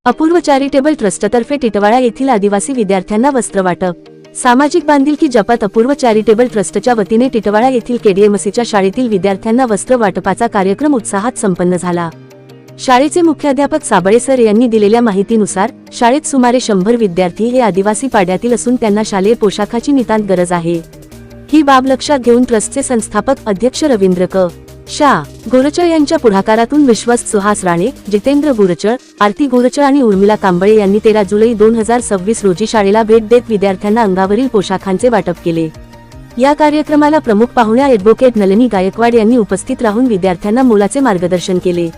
अपूर्व charitable ट्रस्टतर्फे Titwala येथील आदिवासी विद्यार्थ्यांना वस्त्र वाटप। सामाजिक बांधिलकी जपात अपूर्व चॅरिटेबल ट्रस्टच्या वतीने टिटवाळा येथील केडीएमसीच्या शाळेतील विद्यार्थ्यांना वस्त्र वाटपाचा कार्यक्रम उत्साहात संपन्न झाला। शाळेचे मुख्याध्यापक साबळे सर यांनी दिलेल्या माहितीनुसार शाळेत सुमारे 100 विद्यार्थी हे आदिवासी पाड्यातील असून त्यांना शालेय पोशाखाची नितांत गरज आहे। ही बाब लक्षात घेऊन ट्रस्टचे संस्थापक अध्यक्ष रवींद्र क. शा. गोरचळ यांच्या पुढाकारातून विश्वस्त सुहास राणे, जितेंद्र गोरचळ, आरती गोरचळ आणि उर्मिला कांबळे यांनी 13 जुलै 2026 रोजी शाळेला भेट देत विद्यार्थ्यांना अंगावरील पोशाखांचे वाटप केले। या कार्यक्रमाला प्रमुख पाहुण्या ॲडव्होकेट नलिनी गायकवाड यांनी उपस्थित राहून विद्यार्थ्यांना मोलाचे मार्गदर्शन केले।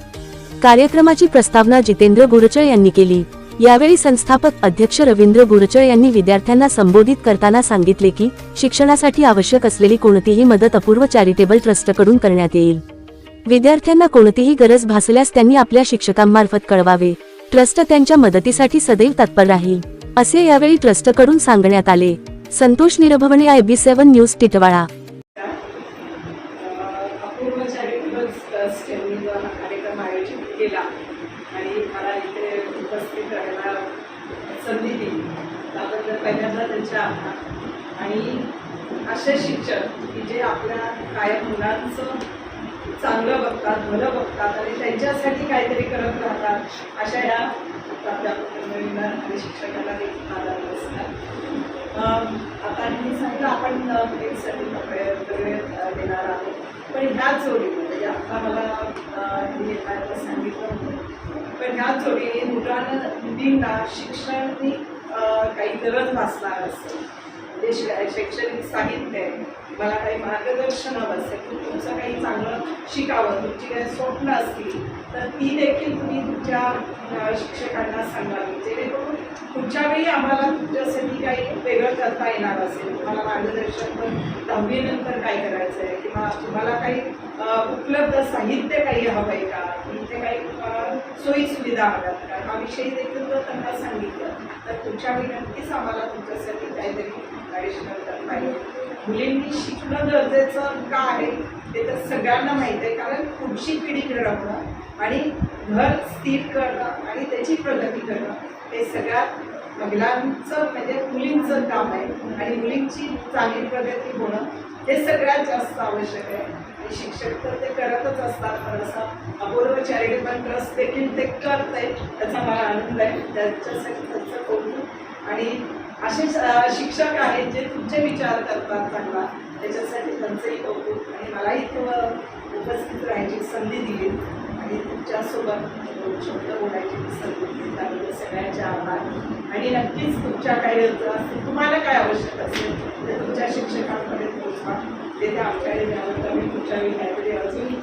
कार्यक्रमाची प्रस्तावना जितेंद्र गोरचळ यांनी केली। यावेळी संस्थापक अध्यक्ष रवींद्र गोरचळ यांनी विद्यार्थ्यांना संबोधित करताना सांगितले की शिक्षणासाठी आवश्यक असलेली कोणतीही मदत अपूर्व चॅरिटेबल ट्रस्टकडून करण्यात येईल। विद्यार्थ्यांना कोणतीही गरज भासल्यास त्यांनी आपल्या शिक्षकांमार्फत कळवावे। ट्रस्ट त्यांच्या मदतीसाठी सदैव तत्पर राहील, असे यावेळी ट्रस्टकडून सांगण्यात आले। Santosh Nirbhavane, IB7 news, Titwala. Apurva charitable trust यांनी जो हा कार्यक्रम आयोजित केला आणि मला इथे उपस्थित राहायला संधी दिली त्याबद्दल पहिल्यांदा त्यांचे आभार। आणि असे शिक्षक की जे आपल्या कायम मुलांचं चांगलं बघतात, भलं बघतात आणि त्यांच्यासाठी काहीतरी करत राहतात, अशा या प्राध्यापकांना आणि शिक्षकांना देखील आधार असतात। आता मी सांगितलं आपण एक कपडे देणार आहोत, पण ह्याच जोडीमध्ये आता मला सांगितलं होतं, पण ह्याच जोडीने मुलांना शिक्षणाची काही गरज भासणार असेल, म्हणजे शैक्षणिक साहित्य आहे, मला काही मार्गदर्शन हवं असेल, तुमचं काही चांगलं शिकावं, तुमची काही स्वप्न असतील तर ती देखील तुम्ही तुमच्या शिक्षकांना सांगावी, जेणेकरून पुढच्या वेळी आम्हाला तुमच्यासाठी काही वेगळं करता येणार असेल, तुम्हाला मार्गदर्शन पण 10वी नंतर काय करायचं आहे किंवा तुम्हाला काही उपलब्ध साहित्य काही हवं आहे का, इथे काही सोयीसुविधा हव्यात का, हा विषयी देखील जर त्यांना सांगितलं तर पुढच्या वेळी नक्कीच आम्हाला तुमच्यासाठी काहीतरी ॲडिशनल करता येईल। मुलींनी शिकणं गरजेचं का आहे ते तर सगळ्यांना माहीत आहे, कारण पुढची पिढी घडवणं आणि घर स्थिर करणं आणि त्याची प्रगती करणं हे सगळ्यात महिलांचं म्हणजे मुलींचं काम आहे आणि मुलींची चांगली प्रगती होणं हे सगळ्यात जास्त आवश्यक आहे। आणि शिक्षक तर ते करतच असतात, पण असं अपूर्व चॅरिटेबल ट्रस्ट देखील ते करत आहे, त्याचा मला आनंद आहे, त्याच्यासाठी त्यांचं कौतुक। आणि असे शिक्षक आहेत जे तुमचे विचार करतात चांगला, त्याच्यासाठी त्यांचंही कौतुक। आणि मला इथं उपस्थित राहायची संधी दिली आणि तुमच्यासोबत शब्द बोलायची संधी दिली, त्याबद्दल सगळ्यांचे आभार। आणि नक्कीच तुमच्या काही असतील, तुम्हाला काय आवश्यक असेल ते तुमच्या शिक्षकांकडे पोहोचवा, ते आमच्याकडे द्यावं तर मी तुमच्या काहीतरी अजूनही